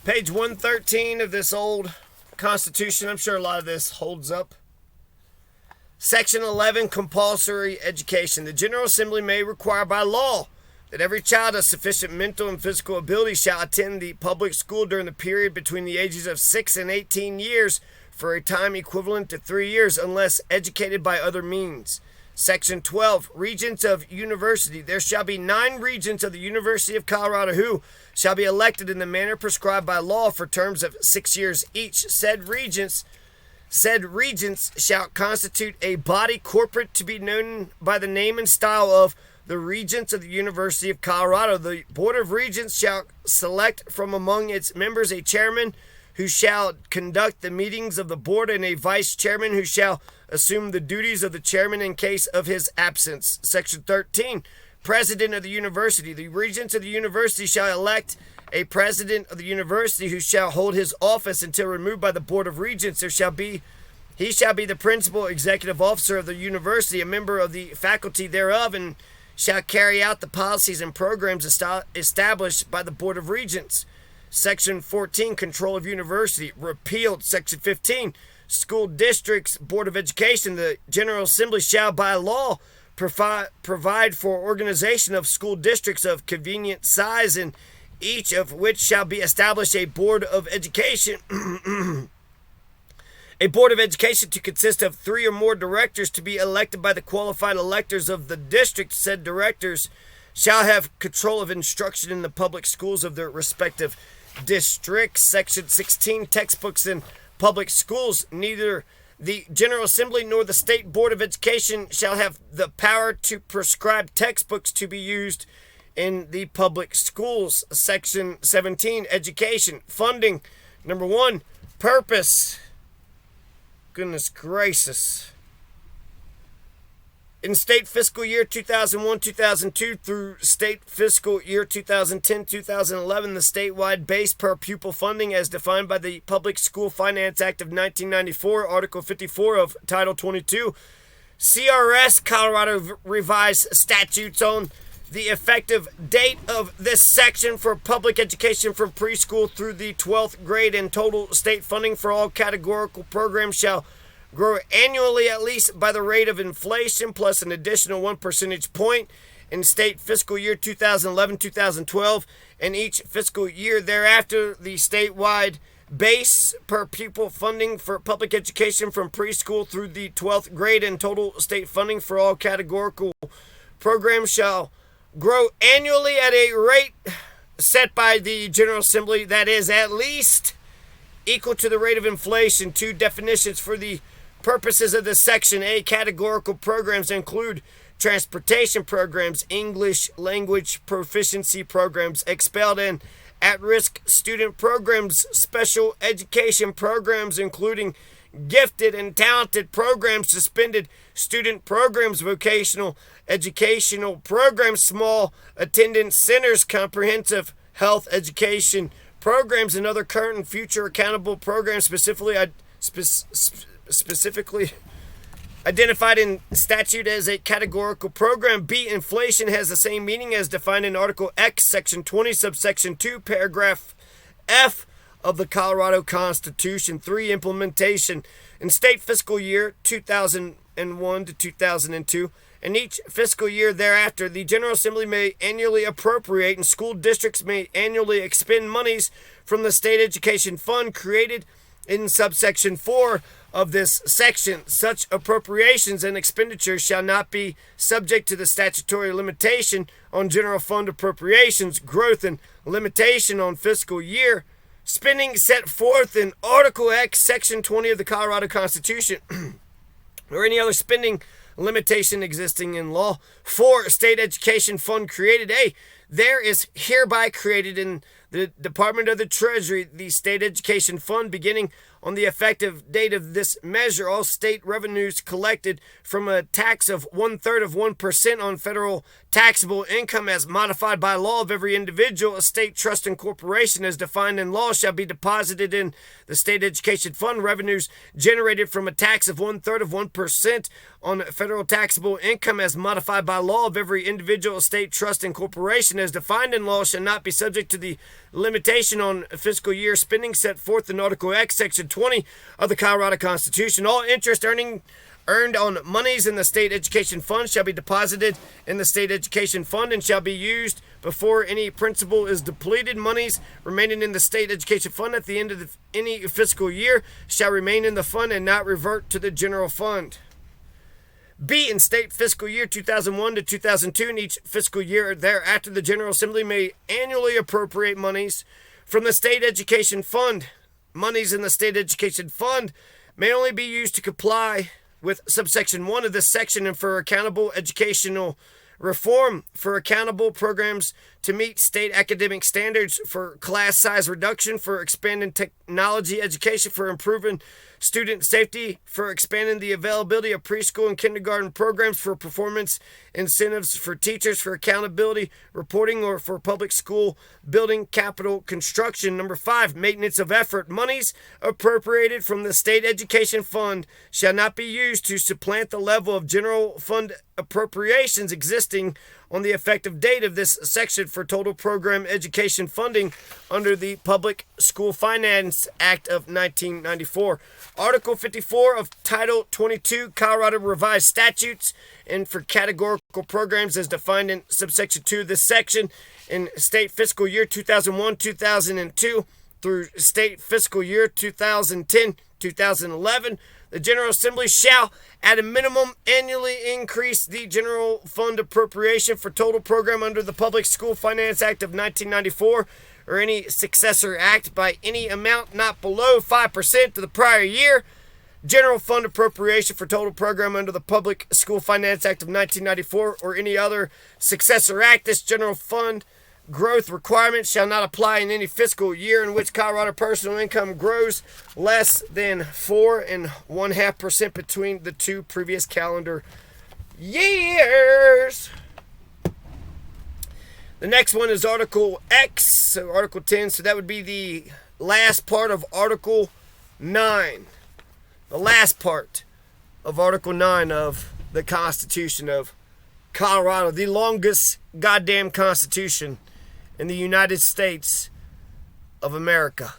Page 113 of this old Constitution. I'm sure a lot of this holds up. Section 11, Compulsory Education. The General Assembly may require by law that every child of sufficient mental and physical ability shall attend the public school during the period between the ages of 6 and 18 years for a time equivalent to 3 years, unless educated by other means. Section 12, Regents of University. There shall be 9 regents of the University of Colorado who shall be elected in the manner prescribed by law for terms of 6 years each. Said regents shall constitute a body corporate to be known by the name and style of the Regents of the University of Colorado. The Board of Regents shall select from among its members a chairman who shall conduct the meetings of the board and a vice chairman who shall assume the duties of the chairman in case of his absence. Section 13, President of the University. The Regents of the University shall elect a president of the university who shall hold his office until removed by the Board of Regents. He shall be the principal executive officer of the university, a member of the faculty thereof, and shall carry out the policies and programs established by the Board of Regents. Section 14, Control of University, repealed. Section 15, School Districts Board of Education. The General Assembly shall by law provide for organization of school districts of convenient size, in each of which shall be established a Board of Education. A Board of Education to consist of 3 or more directors to be elected by the qualified electors of the district. Said directors shall have control of instruction in the public schools of their respective districts. Section 16, Textbooks in public schools. Neither the General Assembly nor the State Board of Education shall have the power to prescribe textbooks to be used in the public schools. Section 17, Education. Funding. Number 1, purpose. Goodness gracious. In state fiscal year 2001-2002 through state fiscal year 2010-2011, the statewide base per pupil funding as defined by the Public School Finance Act of 1994, Article 54 of Title 22, CRS Colorado revised statutes on the effective date of this section for public education from preschool through the 12th grade, and total state funding for all categorical programs shall grow annually at least by the rate of inflation plus an additional 1 percentage point in state fiscal year 2011-2012, and each fiscal year thereafter. The statewide base per pupil funding for public education from preschool through the 12th grade and total state funding for all categorical programs shall grow annually at a rate set by the General Assembly that is at least equal to the rate of inflation. 2 definitions for the purposes of this section. A, categorical programs include transportation programs, English language proficiency programs, expelled and at-risk student programs, special education programs including gifted and talented programs, suspended student programs, vocational educational programs, small attendance centers, comprehensive health education programs, and other current and future accountable programs specifically identified in statute as a categorical program. B, inflation has the same meaning as defined in Article X, Section 20, subsection 2, paragraph F of the Colorado Constitution. 3, implementation. In state fiscal year 2001 to 2002, and each fiscal year thereafter, the General Assembly may annually appropriate and school districts may annually expend monies from the State Education Fund created in subsection 4 of this section. Such appropriations and expenditures shall not be subject to the statutory limitation on general fund appropriations, growth, and limitation on fiscal year spending set forth in Article X, Section 20 of the Colorado Constitution, or any other spending limitation existing in law. 4, state education fund created. A, there is hereby created in the Department of the Treasury the State Education Fund, beginning on the effective date of this measure, all state revenues collected from a tax of 1/3 of 1% on federal taxable income as modified by law of every individual, estate, trust, and corporation as defined in law shall be deposited in the State Education Fund. Revenues generated from a tax of 1/3 of 1% on federal taxable income as modified by law of every individual, estate, trust, and corporation as defined in law shall not be subject to the limitation on fiscal year spending set forth in Article X, Section 20 of the Colorado Constitution. All interest earned on monies in the state education fund shall be deposited in the state education fund and shall be used before any principal is depleted. Monies remaining in the state education fund at the end of any fiscal year shall remain in the fund and not revert to the general fund. B, in state fiscal year 2001 to 2002 and each fiscal year thereafter, the General Assembly may annually appropriate monies from the state education fund. Monies in the state education fund may only be used to comply with subsection 1 of this section and for accountable educational reform, for accountable programs to meet state academic standards, for class size reduction, for expanding technology education, for improving student safety, for expanding the availability of preschool and kindergarten programs, for performance incentives for teachers, for accountability reporting, or for public school building capital construction. Number 5, maintenance of effort. Monies appropriated from the state education fund shall not be used to supplant the level of general fund appropriations existing on the effective date of this section for total program education funding under the Public School Finance Act of 1994. Article 54 of Title 22 Colorado Revised Statutes, and for categorical programs as defined in subsection 2 of this section, in state fiscal year 2001-2002 through state fiscal year 2010-2011, the General Assembly shall, at a minimum, annually increase the general fund appropriation for total program under the Public School Finance Act of 1994 or any successor act by any amount not below 5% to the prior year. General fund appropriation for total program under the Public School Finance Act of 1994 or any other successor act. This general fund growth requirement shall not apply in any fiscal year in which Colorado personal income grows less than 4.5% between the two previous calendar years. The next one is Article X, so Article 10, so that would be the last part of Article 9. The last part of Article 9 of the Constitution of Colorado, the longest goddamn Constitution in the United States of America.